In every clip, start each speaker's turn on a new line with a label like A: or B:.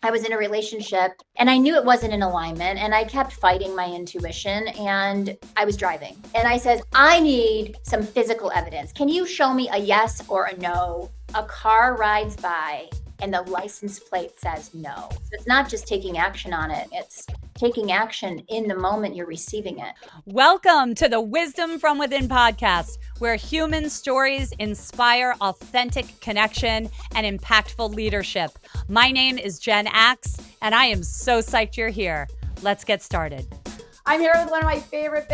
A: I was in a relationship and I knew it wasn't in alignment, and I kept fighting my intuition, and I was driving and I said, I need some physical evidence. Can you show me a yes or a no? A car rides by and the license plate says no. So it's not just taking action on it. It's taking action in the moment you're receiving it.
B: Welcome to the Wisdom from Within podcast, where human stories inspire authentic connection and impactful leadership. My name is Jen Axe, and I am so psyched you're here. Let's get started.
C: I'm here with one of my favorite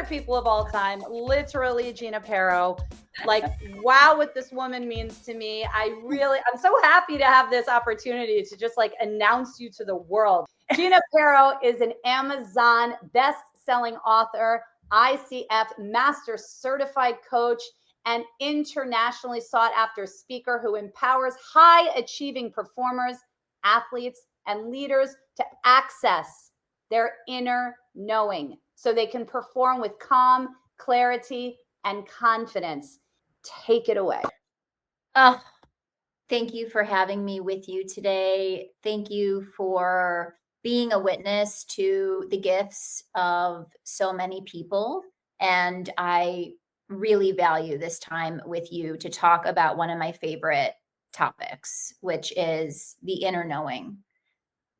C: people of all time, literally Gina Pero. Like, wow, what this woman means to me. I'm so happy to have this opportunity to just like announce you to the world. Gina Pero is an Amazon best-selling author, ICF Master Certified Coach, and internationally sought after speaker who empowers high-achieving performers, athletes, and leaders to access their inner knowing so they can perform with calm, clarity, and confidence. Take it away.
A: Oh, thank you for having me with you today. Thank you for being a witness to the gifts of so many people. And I really value this time with you to talk about one of my favorite topics, which is the inner knowing.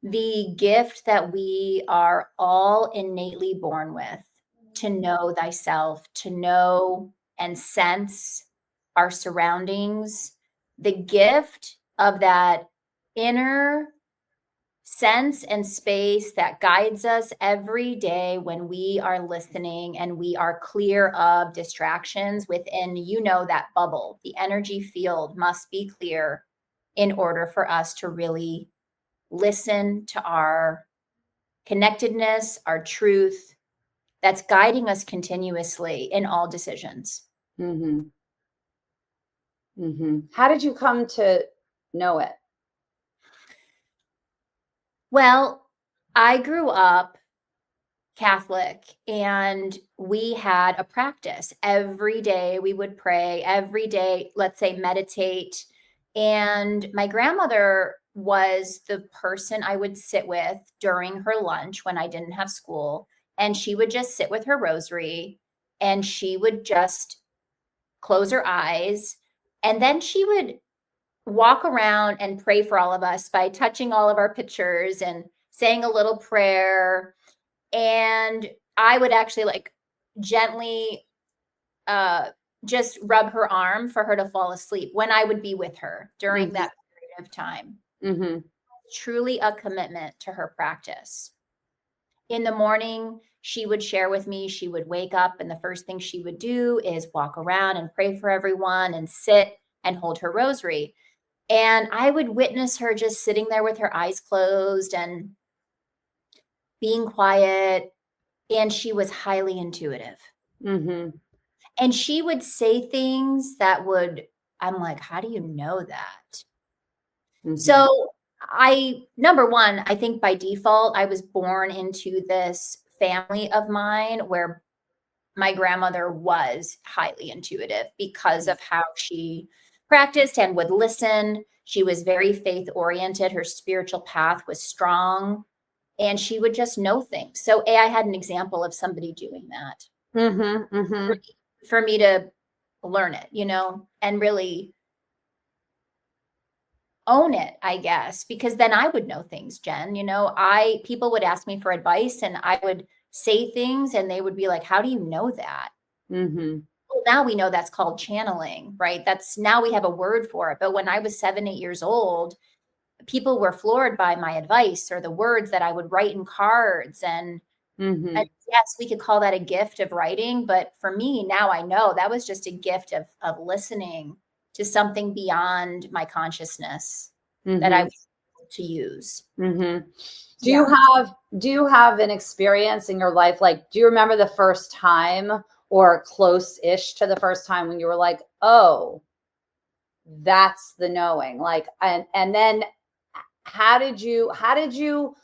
A: The gift that we are all innately born with, to know thyself, to know and sense our surroundings, the gift of that inner sense and space that guides us every day when we are listening and we are clear of distractions within, that bubble. The energy field must be clear in order for us to really listen to our connectedness, our truth that's guiding us continuously in all decisions.
C: Mm-hmm. Mm-hmm. How did you come to know it?
A: Well, I grew up Catholic, and we had a practice. Every day we would pray, every day, let's say meditate. And my grandmother was the person I would sit with during her lunch when I didn't have school. And she would just sit with her rosary and she would just close her eyes. And then she would walk around and pray for all of us by touching all of our pictures and saying a little prayer. And I would actually like gently just rub her arm for her to fall asleep when I would be with her during that period of time.
C: Mm-hmm.
A: Truly a commitment to her practice. In the morning, she would share with me, she would wake up and the first thing she would do is walk around and pray for everyone and sit and hold her rosary. And I would witness her just sitting there with her eyes closed and being quiet. And she was highly intuitive.
C: Mm-hmm.
A: And she would say things that I'm like, how do you know that? Mm-hmm. So number one, I think by default, I was born into this family of mine where my grandmother was highly intuitive because of how she practiced and would listen. She was very faith oriented. Her spiritual path was strong and she would just know things. So I had an example of somebody doing that.
C: Mm-hmm. Mm-hmm.
A: For me to learn it, and really own it, I guess, because then I would know things, Jen. People would ask me for advice and I would say things and they would be like, how do you know that?
C: Mm-hmm.
A: Well, now we know that's called channeling, right? Now we have a word for it. But when I was 7, 8 years old, people were floored by my advice or the words that I would write in cards. And yes, we could call that a gift of writing. But for me, now I know that was just a gift of listening to something beyond my consciousness that I was able to use.
C: Mm-hmm. Do you have an experience in your life? Like, do you remember the first time or close-ish to the first time when you were like, oh, that's the knowing? Like, and then how did you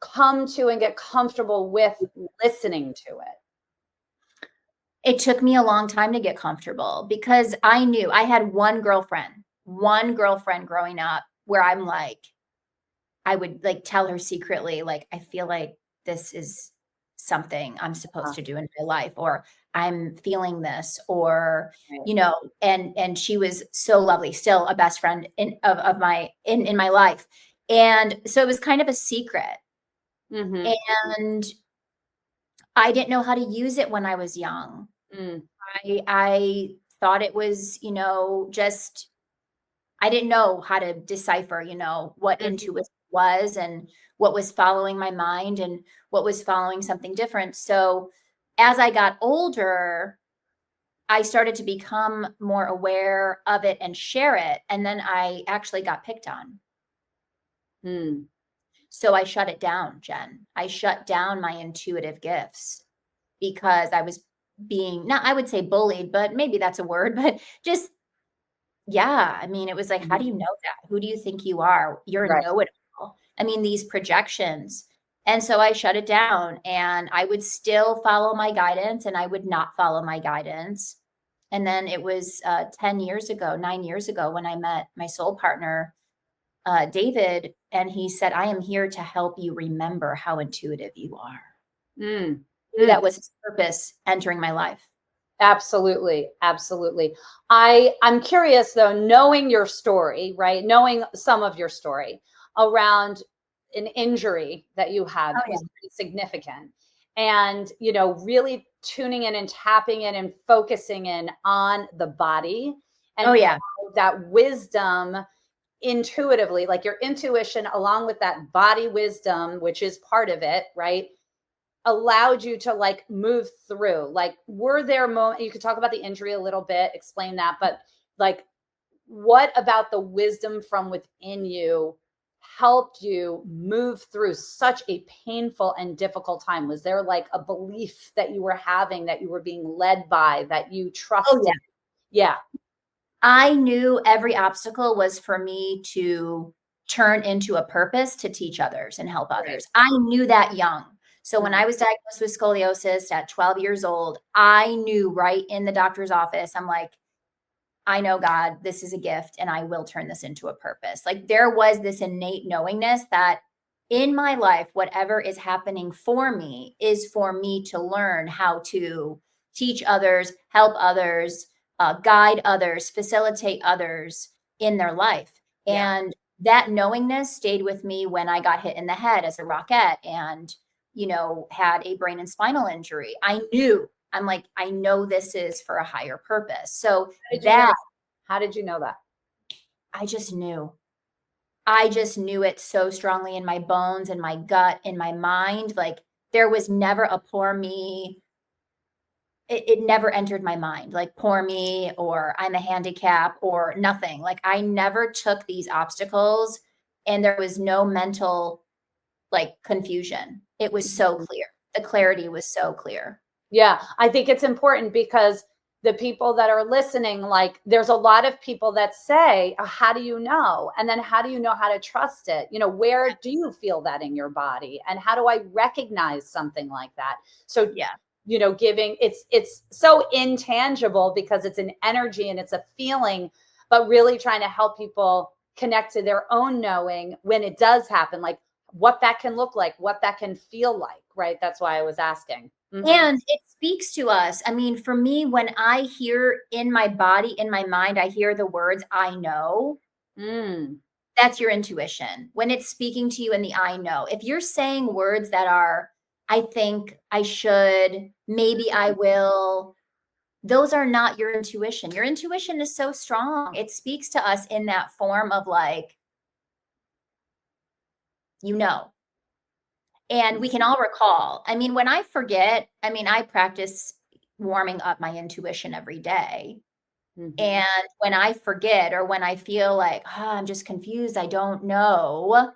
C: come to and get comfortable with listening to it?
A: It took me a long time to get comfortable because I knew I had one girlfriend growing up where I'm like, I would like tell her secretly, like, I feel like this is something I'm supposed to do in my life, or I'm feeling this, or,
C: Right.
A: you know, and she was so lovely, still a best friend of my in my life. And so it was kind of a secret.
C: Mhm.
A: And I didn't know how to use it when I was young.
C: Mm.
A: I thought it was, you know, just I didn't know how to decipher, you know, what
C: Mhm.
A: intuition was and what was following my mind and what was following something different. So as I got older, I started to become more aware of it and share it. And then I actually got picked on.
C: Mm.
A: So I shut it down, Jen. I shut down my intuitive gifts because I was being, not, I would say bullied, but maybe that's a word, but just, yeah. I mean, it was like, how
C: Mhm.
A: do you know that? Who do you think you are? You're a
C: Right.
A: know-it-all. I mean, these projections. And so I shut it down, and I would still follow my guidance and I would not follow my guidance. And then it was 10 years ago, 9 years ago, when I met my soul partner, David, and he said, I am here to help you remember how intuitive you are.
C: Mm.
A: That
C: Mm.
A: was his purpose entering my life.
C: Absolutely. Absolutely. I'm curious though, knowing your story, right? Knowing some of your story around an injury that you had
A: Oh,
C: that
A: yeah.
C: was pretty significant. And, you know, really tuning in and tapping in and focusing in on the body and
A: Oh,
C: how
A: yeah.
C: that wisdom intuitively, like your intuition, along with that body wisdom, which is part of it, right? Allowed you to like move through. Like, were there moments, you could talk about the injury a little bit, explain that, but like, what about the wisdom from within you helped you move through such a painful and difficult time? Was there like a belief that you were having, that you were being led by, that you
A: Oh, yeah.
C: trusted? Yeah.
A: I knew every obstacle was for me to turn into a purpose to teach others and help
C: Right.
A: others. I knew that young. So when
C: Mhm.
A: I was diagnosed with scoliosis at 12 years old, I knew right in the doctor's office, I'm like, I know, God, this is a gift and I will turn this into a purpose. Like there was this innate knowingness that in my life, whatever is happening for me is for me to learn how to teach others, help others, guide others, facilitate others in their life.
C: Yeah.
A: And that knowingness stayed with me when I got hit in the head as a rockette and, you know, had a brain and spinal injury. I knew, I'm like, I know this is for a higher purpose. So
C: How did you know
A: that
C: that? How did you know that?
A: I just knew. I just knew it so strongly in my bones, in my gut, in my mind. Like there was never a poor me. It never entered my mind, like poor me or I'm a handicap or nothing. Like I never took these obstacles and there was no mental like confusion. It was so
C: Mhm.
A: clear. The clarity was so clear.
C: Yeah, I think it's important because the people that are listening, like there's a lot of people that say, how do you know? And then how do you know how to trust it? You know, where do you feel that in your body? And how do I recognize something like that? So,
A: Yeah.
C: you know, giving it's so intangible because it's an energy and it's a feeling, but really trying to help people connect to their own knowing when it does happen, like what that can look like, what that can feel like, right? That's why I was asking. Mhm.
A: And it speaks to us. I mean, for me, when I hear in my body, in my mind, I hear the words, I know,
C: Mm.
A: that's your intuition. When it's speaking to you in the I know. If you're saying words that are, I think, I should, maybe I will, those are not your intuition. Your intuition is so strong. It speaks to us in that form of like, you know. And we can all recall. I mean, when I forget, I mean, I practice warming up my intuition every day.
C: Mhm.
A: And when I forget or when I feel like, oh, I'm just confused, I don't know,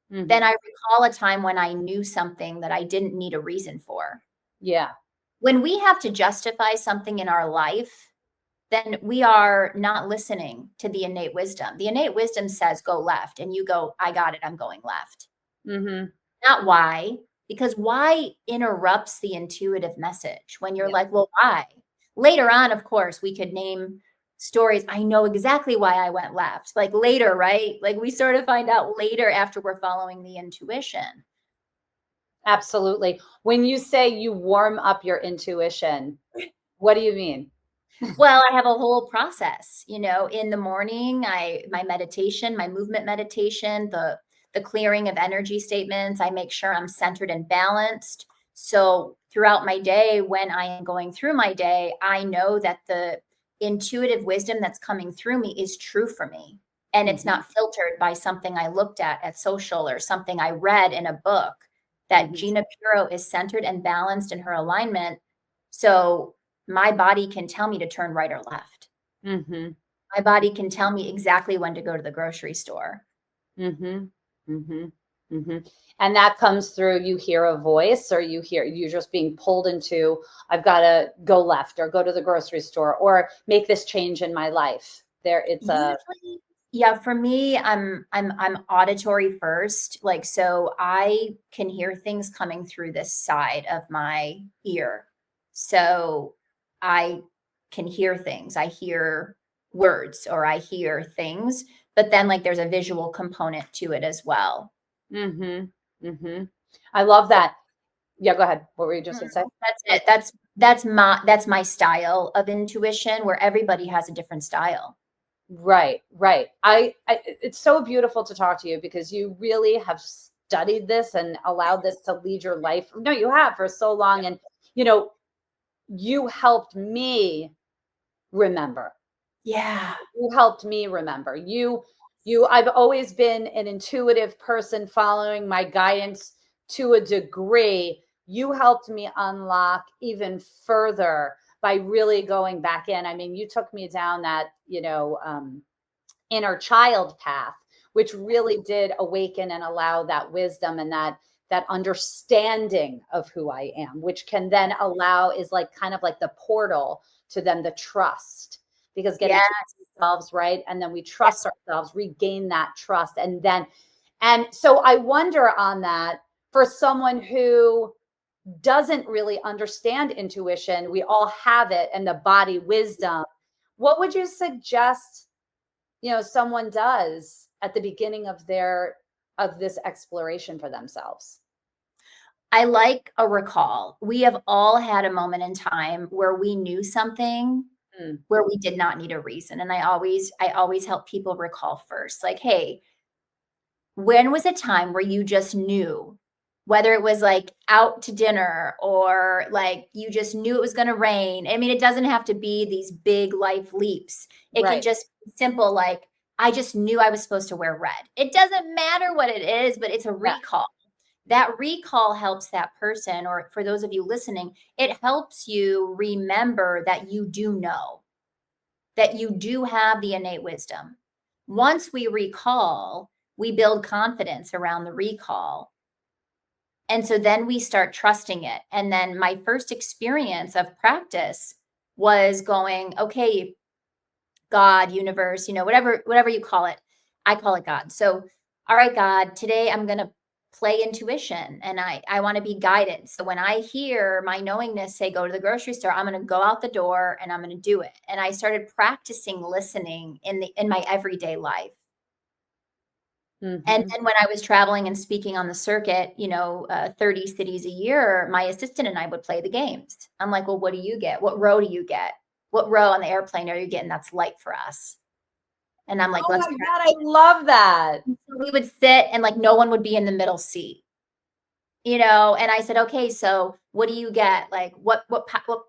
A: then
C: Mhm.
A: I recall a time when I knew something that I didn't need a reason for.
C: Yeah.
A: When we have to justify something in our life, then we are not listening to the innate wisdom. The innate wisdom says go left, and you go, I got it, I'm going left.
C: Mhm.
A: Not why, because why interrupts the intuitive message when you're
C: Yeah.
A: like, well, why? Later on, of course, we could name stories, I know exactly why I went left. Like later, right? Like we sort of find out later after we're following the intuition.
C: Absolutely. When you say you warm up your intuition, what do you mean?
A: Well, I have a whole process, in the morning, my meditation, my movement meditation, the clearing of energy statements, I make sure I'm centered and balanced. So throughout my day, when I am going through my day, I know that the intuitive wisdom that's coming through me is true for me. And it's
C: Mhm,
A: not filtered by something I looked at social or something I read in a book. That
C: mhm,
A: Gina Pero is centered and balanced in her alignment. So my body can tell me to turn right or left.
C: mhm,
A: My body can tell me exactly when to go to the grocery store.
C: mhm, mhm, mhm. And that comes through, you hear a voice, or you're just being pulled into, I've got to go left or go to the grocery store or make this change in my life. There, it's a
A: Usually, yeah, for me, I'm auditory first. Like, so I can hear things coming through this side of my ear. So I can hear things. I hear words or I hear things, but then like there's a visual component to it as well.
C: mhm, mhm. I love that. Yeah, go ahead. What were you just
A: Mm,
C: gonna say?
A: that's it. That's my style of intuition where everybody has a different style.
C: Right, right. It's so beautiful to talk to you because you really have studied this and allowed this to lead your life. No, you have for so long. And, you know, you helped me remember.
A: Yeah.
C: You helped me remember. I've always been an intuitive person following my guidance to a degree. You helped me unlock even further by really going back in. I mean, you took me down that, inner child path, which really did awaken and allow that wisdom and that understanding of who I am, which can then allow is like kind of like the portal to then the trust, because getting
A: Yeah.
C: to ourselves, right? And then we
A: Yeah.
C: trust ourselves, regain that trust. And so I wonder on that, for someone who doesn't really understand intuition, we all have it and the body wisdom. What would you suggest someone does at the beginning of this exploration for themselves?
A: I like a recall. We have all had a moment in time where we knew something
C: Mm,
A: where we did not need a reason. And I always help people recall first. Like, hey, when was a time where you just knew, whether it was like out to dinner or like you just knew it was going to rain? I mean, it doesn't have to be these big life leaps. It can
C: right.
A: just be simple, like, I just knew I was supposed to wear red. It doesn't matter what it is, but it's a
C: Yeah.
A: recall. That recall helps that person, or for those of you listening, it helps you remember that you do know, that you do have the innate wisdom. Once we recall, we build confidence around the recall. And so then we start trusting it. And then my first experience of practice was going, okay, God, universe, whatever you call it. I call it God. So, all right, God, today I'm going to play intuition and I want to be guided. So when I hear my knowingness say go to the grocery store, I'm going to go out the door and I'm going to do it. And I started practicing listening in my everyday life. And
C: Mhm.
A: then when I was traveling and speaking on the circuit, 30 cities a year, my assistant and I would play the games. I'm like, well, what do you get? What row do you get? What row on the airplane are you getting that's light for us? And I'm like,
C: Oh
A: let's
C: my God,
A: practice.
C: I love that.
A: So we would sit and like no one would be in the middle seat, and I said, okay, so what do you get? Like what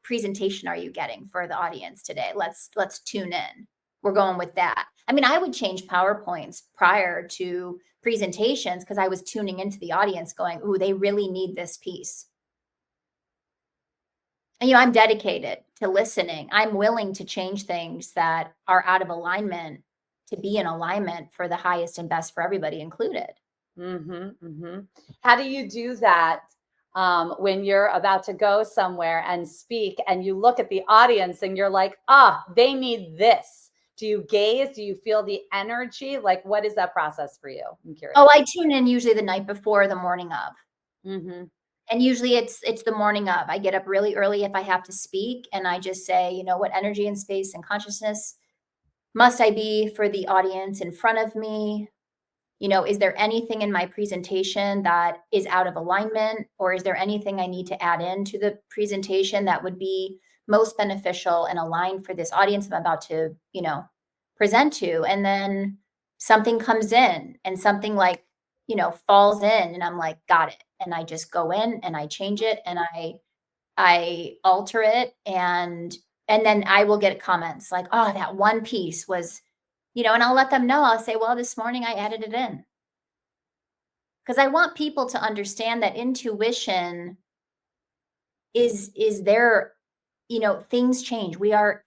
A: presentation are you getting for the audience today? Let's tune in. We're going with that. I mean, I would change PowerPoints prior to presentations because I was tuning into the audience going, ooh, they really need this piece. And I'm dedicated to listening. I'm willing to change things that are out of alignment to be in alignment for the highest and best for everybody included.
C: Mhm, mhm. How do you do that, when you're about to go somewhere and speak and you look at the audience and you're like, they need this? Do you gaze? Do you feel the energy? Like, what is that process for you? I'm curious.
A: Oh, I tune in usually the night before, the morning of.
C: Mhm,
A: And usually it's the morning of. I get up really early if I have to speak and I just say, what energy and space and consciousness must I be for the audience in front of me? Is there anything in my presentation that is out of alignment, or is there anything I need to add into the presentation that would be most beneficial and aligned for this audience I'm about to, present to? And then something comes in and something like, falls in, and I'm like, got it. And I just go in and I change it and I alter it, and then I will get comments like, oh, that one piece was, and I'll let them know. I'll say, well, this morning I added it in. Because I want people to understand that intuition is there, things change.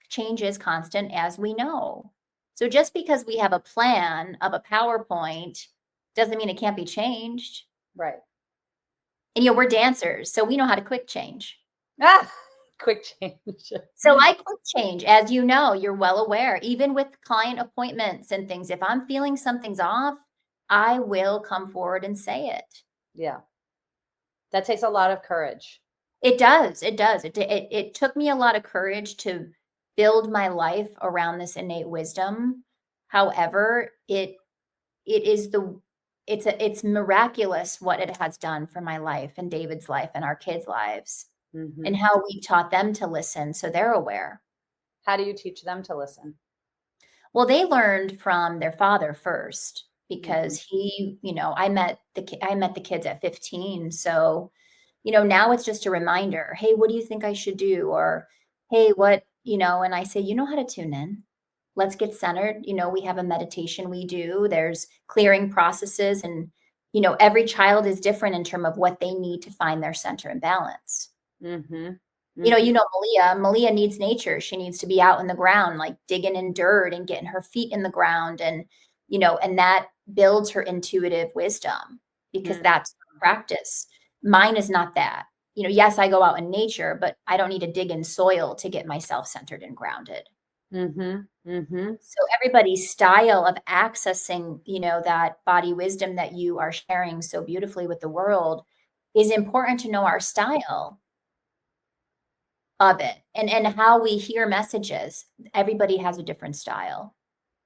A: Change is constant, as we know. So just because we have a plan of a PowerPoint doesn't mean it can't be changed.
C: Right.
A: And we're dancers, so we know how to quick change.
C: Quick change.
A: So I quick change, as you know, you're well aware, even with client appointments and things. If I'm feeling something's off, I will come forward and say it.
C: Yeah. That takes a lot of courage.
A: It does. It does. It took me a lot of courage to build my life around this innate wisdom. However, it's miraculous what it has done for my life and David's life and our kids' lives, and how we taught them to listen so they're aware.
C: How do you teach them to listen?
A: Well, they learned from their father first, because he, I met the kids at 15. So, now it's just a reminder. Hey, what do you think I should do? Or, hey, what, and I say, you know how to tune in. Let's get centered. We have a meditation we do. There's clearing processes, and, every child is different in terms of what they need to find their center and balance. Malia needs nature. She needs to be out in the ground, like digging in dirt and getting her feet in the ground. And, and that builds her intuitive wisdom, because that's practice. Mine is not that. Yes, I go out in nature, but I don't need to dig in soil to get myself centered and grounded. So everybody's style of accessing, that body wisdom that you are sharing so beautifully with the world, is important to know our style of it, and how we hear messages. Everybody has a different style.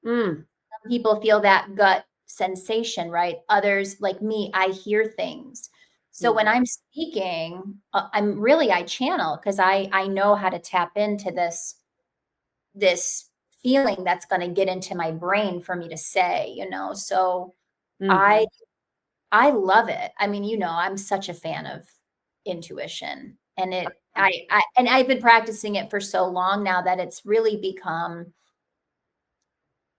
A: Some people feel that gut sensation, right? Others, like me, I hear things. So when I'm speaking, I channel, because I know how to tap into this feeling that's going to get into my brain for me to say, so I love it. I mean, I'm such a fan of intuition, and I've been practicing it for so long now that it's really become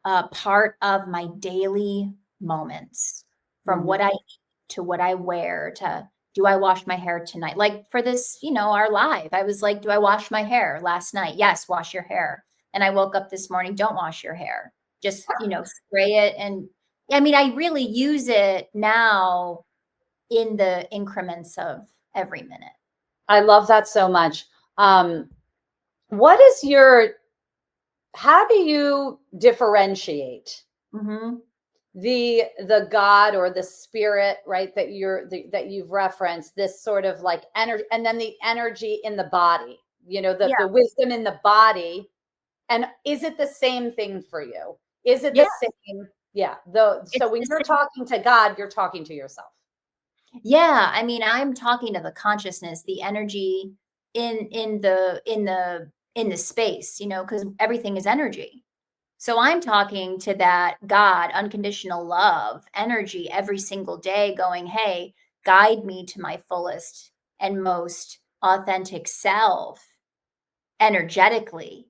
A: a part of my daily moments, from what I eat to what I wear to, do I wash my hair tonight? Like for this, our live, I was like, do I wash my hair last night? Yes, wash your hair. And I woke up this morning, don't wash your hair. Just, spray it. And I mean, I really use it now in the increments of every minute.
C: I love that so much. How do you differentiate the God or the spirit, right, that you've referenced, this sort of like energy, and then the energy in the body, the wisdom in the body? And is it the same thing for you? Is it the same? Yeah. So when you're talking to God, you're talking to yourself.
A: Yeah. I mean, I'm talking to the consciousness, the energy in the space, because everything is energy. So I'm talking to that God, unconditional love, energy every single day, going, hey, guide me to my fullest and most authentic self energetically.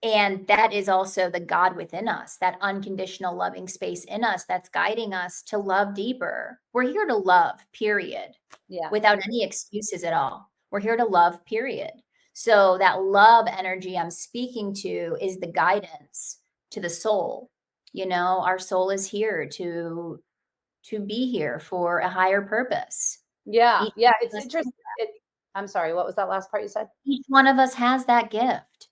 A: And that is also the God within us, that unconditional loving space in us that's guiding us to love deeper. We're here to love, period.
C: Yeah.
A: Without any excuses at all. We're here to love, period. So that love energy I'm speaking to is the guidance to the soul. Our soul is here to be here for a higher purpose.
C: Yeah. It's interesting. I'm sorry, what was that last part you said?
A: Each one of us has that gift.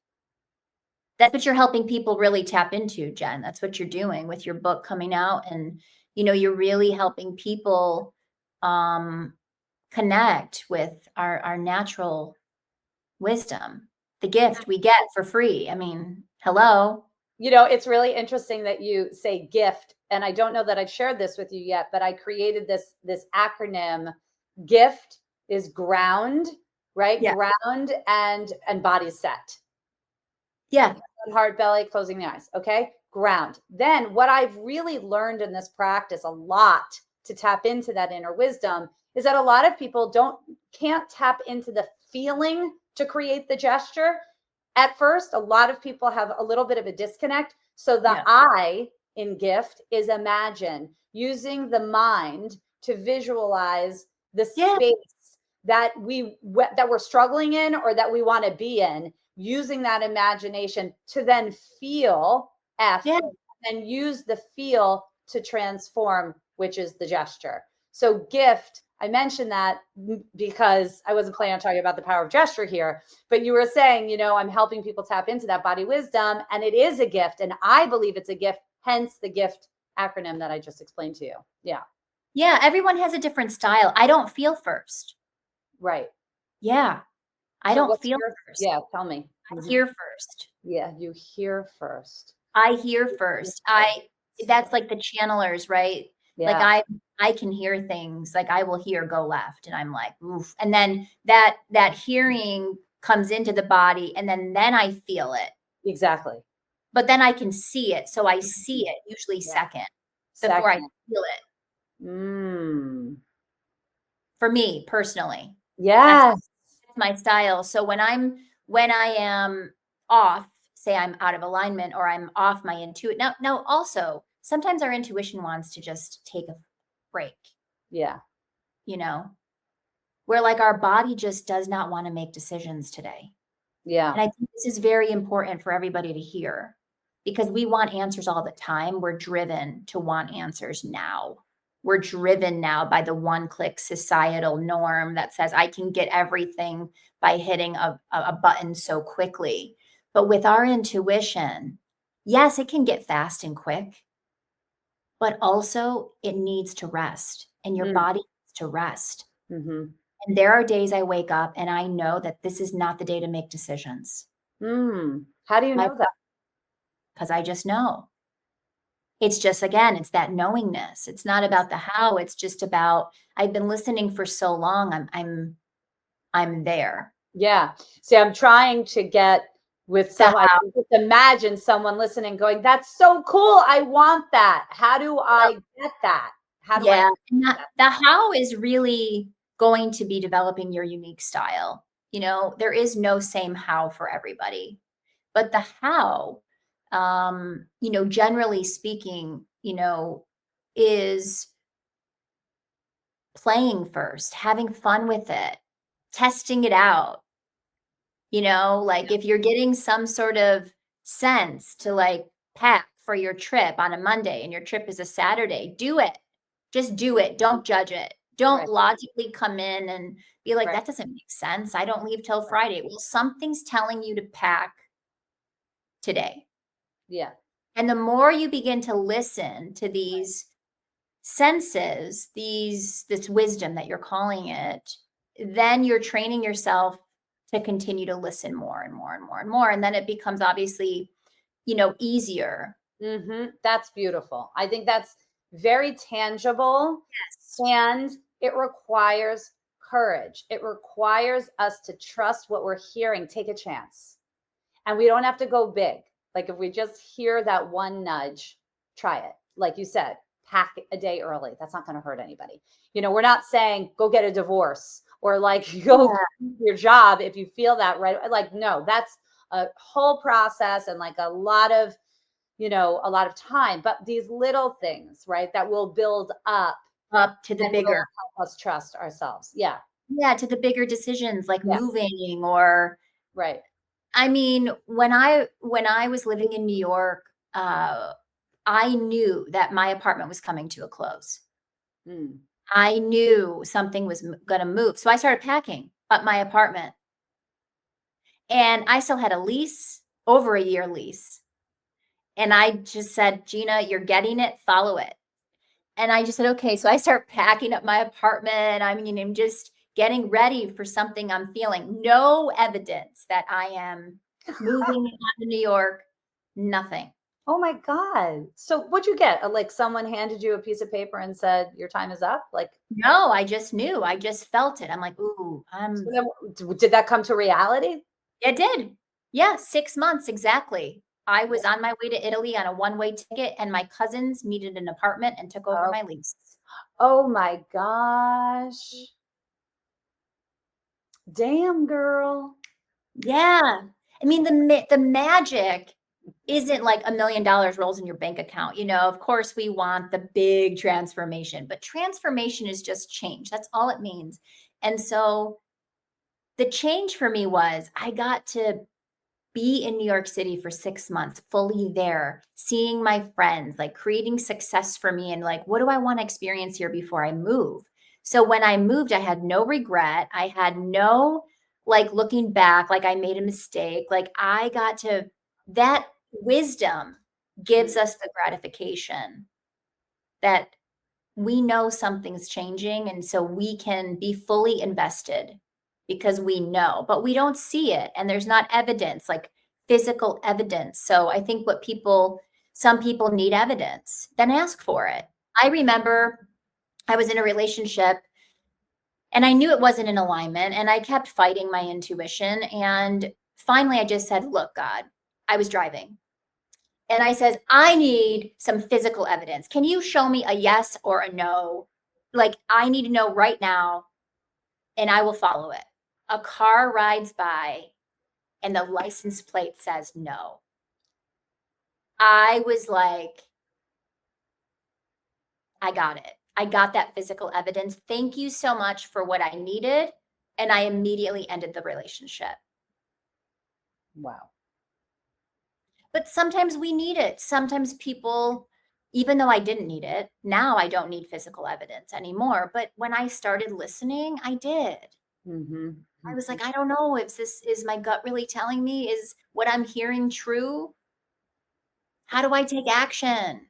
A: That's what you're helping people really tap into, Jen. That's what you're doing with your book coming out. And, you're really helping people connect with our natural wisdom, the gift we get for free. I mean, hello.
C: It's really interesting that you say gift. And I don't know that I've shared this with you yet, but I created this acronym. Gift is ground, right?
A: Yeah.
C: Ground and body set.
A: Yeah.
C: Heart, belly, closing the eyes. Okay. Ground. Then what I've really learned in this practice a lot to tap into that inner wisdom is that a lot of people can't tap into the feeling to create the gesture. At first, a lot of people have a little bit of a disconnect. So the I in gift is imagine, using the mind to visualize the space that we're struggling in or that we want to be in, using that imagination to then feel and use the feel to transform, which is the gesture. So gift, I mentioned that because I wasn't planning on talking about the power of gesture here, but you were saying, I'm helping people tap into that body wisdom, and it is a gift. And I believe it's a gift, hence the gift acronym that I just explained to you. Yeah.
A: Yeah. Everyone has a different style. I don't feel first.
C: Right.
A: Yeah. I
C: So
A: don't feel first.
C: Yeah. Tell me.
A: I hear first.
C: Yeah. You hear first.
A: I hear first. That's like the channelers, right?
C: Yeah.
A: Like I can hear things, like I will hear go left and I'm like, oof. And then that hearing comes into the body and then I feel it.
C: Exactly.
A: But then I can see it. So I see it usually second before I feel it. For me personally.
C: Yeah.
A: That's my style. So when I am off, say I'm out of alignment or I'm off my intuition. Now also sometimes our intuition wants to just take a break.
C: Yeah.
A: Where like our body just does not want to make decisions today.
C: Yeah.
A: And I think this is very important for everybody to hear because we want answers all the time. We're driven to want answers now. We're driven now by the one-click societal norm that says I can get everything by hitting a button so quickly. But with our intuition, yes, it can get fast and quick, but also it needs to rest and your body needs to rest.
C: Mm-hmm.
A: And there are days I wake up and I know that this is not the day to make decisions.
C: How do you know that?
A: Because I just know. It's just, again, it's that knowingness. It's not about the how. It's just about, I've been listening for so long. I'm there.
C: Yeah. See, I'm trying to get with someone. I can just imagine someone listening going, that's so cool. I want that. How do I get that? How do I
A: and the how is really going to be developing your unique style. There is no same how for everybody. But the how, generally speaking, is playing first, having fun with it, testing it out. Like if you're getting some sort of sense to like pack for your trip on a Monday and your trip is a Saturday, do it. Just do it. Don't judge it. Don't logically come in and be like, that doesn't make sense. I don't leave till Friday. Well, something's telling you to pack today.
C: Yeah.
A: And the more you begin to listen to these senses, this wisdom that you're calling it, then you're training yourself to continue to listen more and more and more and more. And then it becomes obviously, easier.
C: That's beautiful. I think that's very tangible.
A: Yes.
C: And it requires courage. It requires us to trust what we're hearing, take a chance. And we don't have to go big. Like if we just hear that one nudge, try it. Like you said, pack a day early. That's not going to hurt anybody. We're not saying go get a divorce or like go do your job if you feel that right. Like, no, that's a whole process and like a lot of time. But these little things, right, that will build up
A: to the bigger,
C: help us trust ourselves. Yeah.
A: Yeah, to the bigger decisions like moving or
C: right.
A: I mean, when I was living in New York, I knew that my apartment was coming to a close. I knew something was going to move. So I started packing up my apartment. And I still had a lease, over a year lease. And I just said, Gina, you're getting it, follow it. And I just said, okay. So I start packing up my apartment. I mean, I'm just getting ready for something I'm feeling. No evidence that I am moving out of New York, nothing.
C: Oh my God. So what'd you get? Like someone handed you a piece of paper and said, your time is up? Like,
A: No, I just knew. I just felt it. I'm like, ooh,
C: so did that come to reality?
A: it did. Yeah, 6 months exactly. I was on my way to Italy on a one-way ticket, and my cousins needed an apartment and took over
C: Oh,
A: my lease.
C: oh my gosh. Damn, girl.
A: Yeah. I mean, the magic isn't like $1 million rolls in your bank account. You know, of course we want the big transformation, but transformation is just change. That's all it means. And so the change for me was I got to be in New York City for 6 months, fully there, seeing my friends, like creating success for me and like, what do I want to experience here before I move? So when I moved, I had no regret. I had no like looking back, like I made a mistake. Like I got to, that wisdom gives us the gratification that we know something's changing. And so we can be fully invested because we know, but we don't see it. And there's not evidence, like physical evidence. So I think some people need evidence, then ask for it. I remember I was in a relationship and I knew it wasn't in alignment and I kept fighting my intuition. And finally I just said, look, God, I was driving. And I says, I need some physical evidence. Can you show me a yes or a no? Like, I need to know right now, and I will follow it. A car rides by, and the license plate says no. I was like, I got it. I got that physical evidence. Thank you so much for what I needed. And I immediately ended the relationship.
C: Wow.
A: But sometimes we need it. Sometimes people, even though I didn't need it, now I don't need physical evidence anymore. But when I started listening, I did.
C: Mm-hmm.
A: I was like, I don't know if this is my gut really telling me, is what I'm hearing true? How do I take action?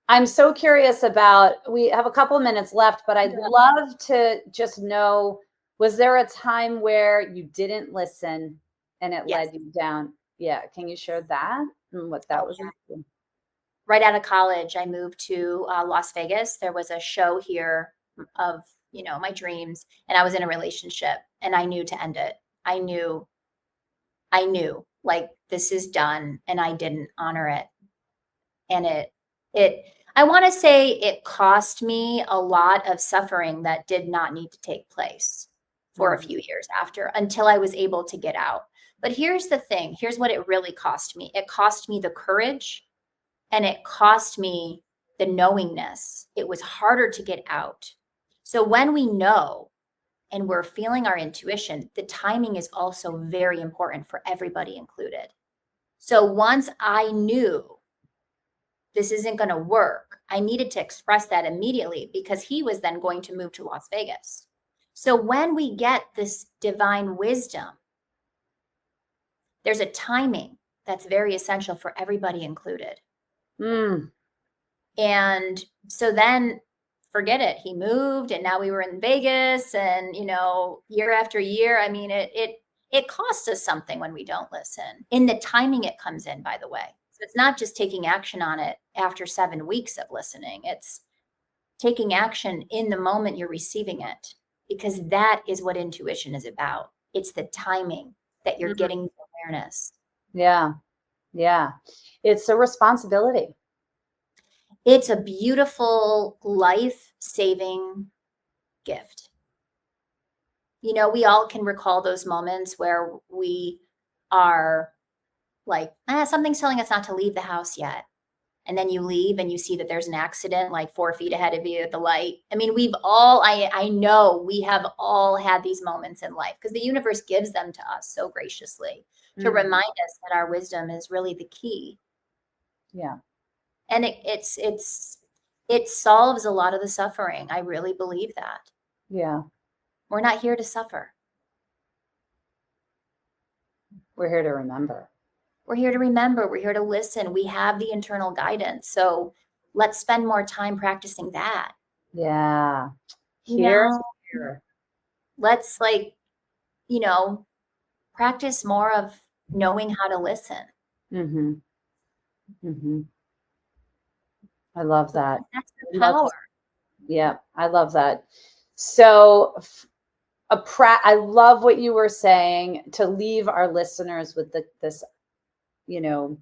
C: I'm so curious about, we have a couple of minutes left, but I'd
A: Yeah.
C: love to just know, was there a time where you didn't listen and it
A: Yes.
C: led you down? Yeah. Can you share that and what that
A: Oh,
C: was?
A: yeah. Right out of college, I moved to Las Vegas. There was a show here of, my dreams, and I was in a relationship and I knew to end it. I knew like this is done and I didn't honor it. And I want to say it cost me a lot of suffering that did not need to take place for a few years after until I was able to get out. But here's the thing. Here's what it really cost me. It cost me the courage and it cost me the knowingness. It was harder to get out. So when we know and we're feeling our intuition, the timing is also very important for everybody included. So once I knew this isn't going to work, I needed to express that immediately because he was then going to move to Las Vegas. So when we get this divine wisdom, there's a timing that's very essential for everybody included.
C: Mm.
A: And so then forget it. He moved and now we were in Vegas and, year after year. I mean, it costs us something when we don't listen. In the timing it comes in, by the way. So it's not just taking action on it after 7 weeks of listening. It's taking action in the moment you're receiving it, because that is what intuition is about. It's the timing that you're getting the awareness.
C: Yeah. Yeah. It's a responsibility.
A: It's a beautiful life-saving gift. We all can recall those moments where we are like, something's telling us not to leave the house yet. And then you leave and you see that there's an accident like 4 feet ahead of you at the light. I mean, I know we have all had these moments in life because the universe gives them to us so graciously to remind us that our wisdom is really the key.
C: Yeah.
A: And it solves a lot of the suffering. I really believe that.
C: Yeah.
A: We're not here to suffer.
C: We're here to remember.
A: We're here to remember. We're here to listen. We have the internal guidance. So let's spend more time practicing that.
C: Yeah.
A: Here.
C: Here.
A: Let's practice more of knowing how to listen.
C: Mm-hmm. Mhm. I love that.
A: That's
C: I
A: the
C: love,
A: power.
C: yeah, I love that. So I love what you were saying, to leave our listeners with this, you know,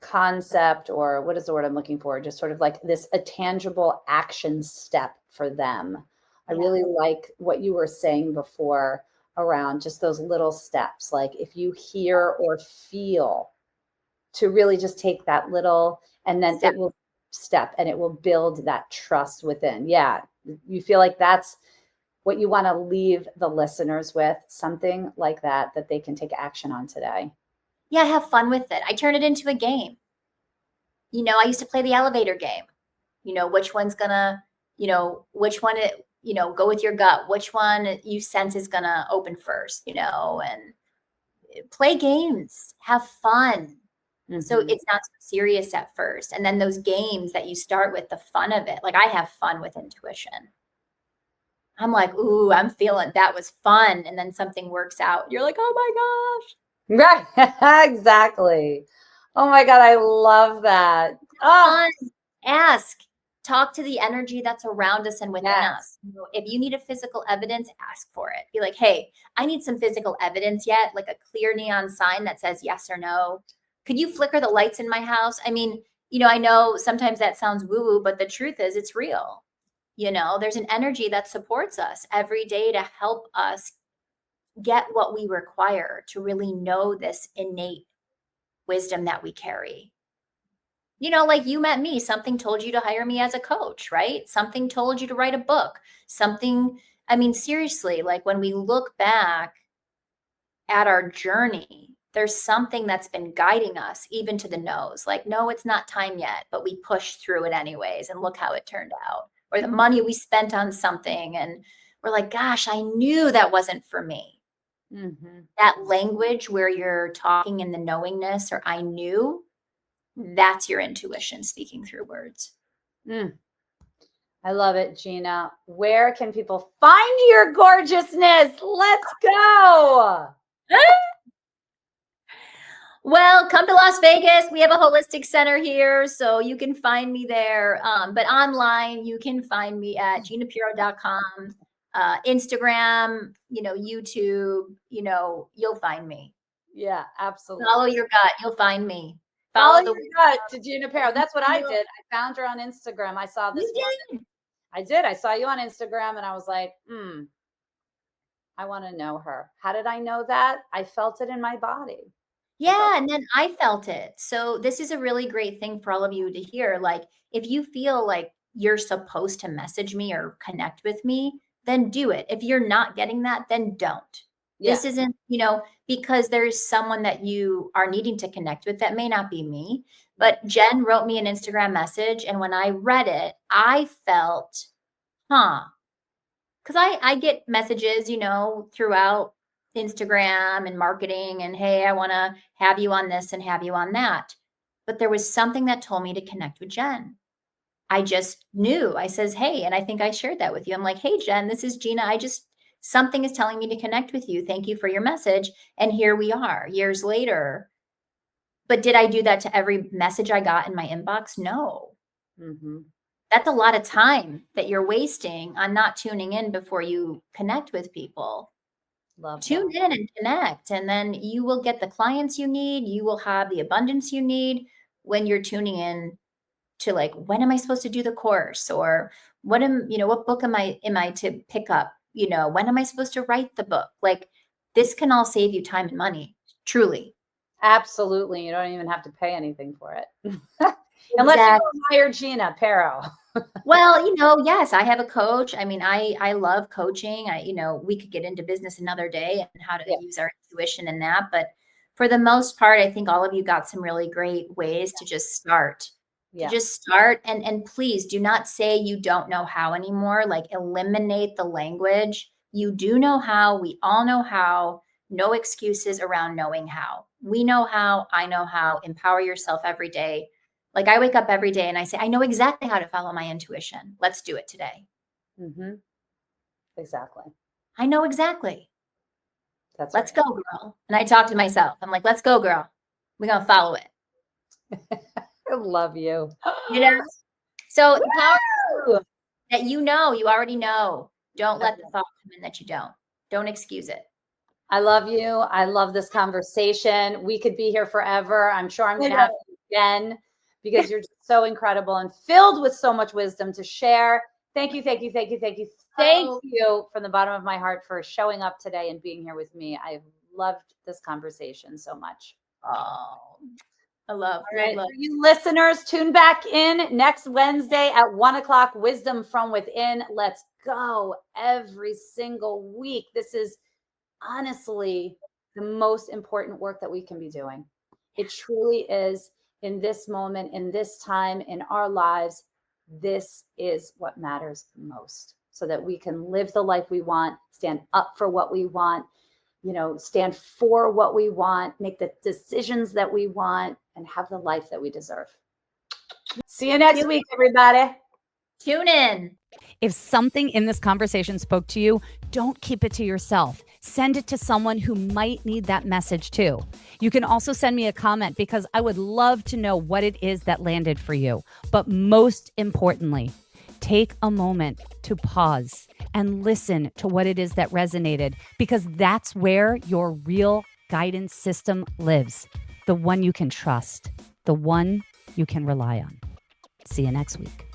C: concept, or what is the word I'm looking for? Just sort of like this, a tangible action step for them. I
A: Yeah.
C: really like what you were saying before around just those little steps. Like if you hear or feel, to really just take that little, and then
A: Step.
C: it will step and it will build that trust within. Yeah. You feel like that's what you want to leave the listeners with, something like that, that they can take action on today.
A: Yeah, have fun with it. I turn it into a game. I used to play the elevator game. Which one's gonna, which one go with your gut, which one you sense is gonna open first, and play games, have fun. So
C: Mm-hmm.
A: it's not so serious at first. And then those games that you start with, the fun of it, like I have fun with intuition. I'm like, ooh, I'm feeling that was fun. And then something works out. You're like, oh my gosh.
C: Right. Exactly. Oh my God. I love that. Oh,
A: Fun. Ask. Talk to the energy that's around us and within
C: yes.
A: us. If you need a physical evidence, ask for it. Be like, hey, I need some physical evidence yet, like a clear neon sign that says yes or no. Could you flicker the lights in my house? I mean, I know sometimes that sounds woo-woo, but the truth is it's real. There's an energy that supports us every day to help us get what we require to really know this innate wisdom that we carry. Like you met me, something told you to hire me as a coach, right? Something told you to write a book. I mean, seriously, like when we look back at our journey, there's something that's been guiding us even to the nose. Like, no, it's not time yet, but we pushed through it anyways. And look how it turned out. Or the money we spent on something. And we're like, gosh, I knew that wasn't for me.
C: Mm-hmm.
A: That language where you're talking in the knowingness, or I knew, that's your intuition speaking through words.
C: Mm. I love it, Gina. Where can people find your gorgeousness? Let's go.
A: Well, come to Las Vegas. We have a holistic center here, so you can find me there. But online, you can find me at ginapero.com, Instagram, YouTube, you'll find me.
C: Yeah, absolutely.
A: Follow your gut. You'll find me.
C: Follow
A: the
C: your gut to Gina Pero. That's what I did. I found her on Instagram. I saw this
A: You
C: woman.
A: did.
C: I did. I saw you on Instagram and I was like, I want to know her. How did I know that? I felt it in my body.
A: Yeah, and then I felt it. So this is a really great thing for all of you to hear. Like, if you feel like you're supposed to message me or connect with me, then do it. If you're not getting that, then don't.
C: Yeah.
A: This isn't, because there's someone that you are needing to connect with that may not be me. But Jen wrote me an Instagram message, and when I read it, I felt, because I get messages, throughout Instagram and marketing, and hey, I want to have you on this and have you on that. But there was something that told me to connect with Jen. I just knew. I says, hey, and I think I shared that with you. I'm like, hey, Jen, this is Gina. Something is telling me to connect with you. Thank you for your message. And here we are years later. But did I do that to every message I got in my inbox? No.
C: Mm-hmm.
A: That's a lot of time that you're wasting on not tuning in before you connect with people. Tune in and connect, and then you will get the clients you need. You will have the abundance you need when you're tuning in to, like, when am I supposed to do the course, or what book am I to pick up? When am I supposed to write the book? Like, this can all save you time and money, truly.
C: Absolutely. You don't even have to pay anything for it. Unless you
A: Exactly.
C: go hire Gina Pero.
A: Well, yes, I have a coach. I mean, I love coaching. We could get into business another day and how to use our intuition in that. But for the most part, I think all of you got some really great ways to just start.
C: Yeah.
A: And please do not say you don't know how anymore. Like, eliminate the language. You do know how. We all know how. No excuses around knowing how. We know how. I know how. Empower yourself every day. Like, I wake up every day and I say, I know exactly how to follow my intuition. Let's do it today.
C: Mm-hmm. Exactly.
A: I know exactly.
C: That's
A: Let's
C: right.
A: go, girl. And I talk to myself. I'm like, let's go, girl. we're going to follow it.
C: I love you.
A: You know? So the power
C: Woo!
A: that you already know. Don't let the thought come in that you don't. Don't excuse it.
C: I love you. I love this conversation. We could be here forever. I'm sure I'm going to have you again because you're just so incredible and filled with so much wisdom to share. Thank you, thank you, thank you, thank you. Thank you from the bottom of my heart for showing up today and being here with me. I've loved this conversation so much.
A: Oh, I love
C: All right.
A: love.
C: For you listeners, tune back in next Wednesday at 1:00. Wisdom from Within. Let's go every single week. This is honestly the most important work that we can be doing. It truly is in this moment, in this time, in our lives. This is what matters most so that we can live the life we want, stand up for what we want, stand for what we want, make the decisions that we want, and have the life that we deserve. See you next week, everybody.
A: Tune in.
B: If something in this conversation spoke to you, don't keep it to yourself. Send it to someone who might need that message too. You can also send me a comment because I would love to know what it is that landed for you. But most importantly, take a moment to pause and listen to what it is that resonated, because that's where your real guidance system lives. The one you can trust, the one you can rely on. See you next week.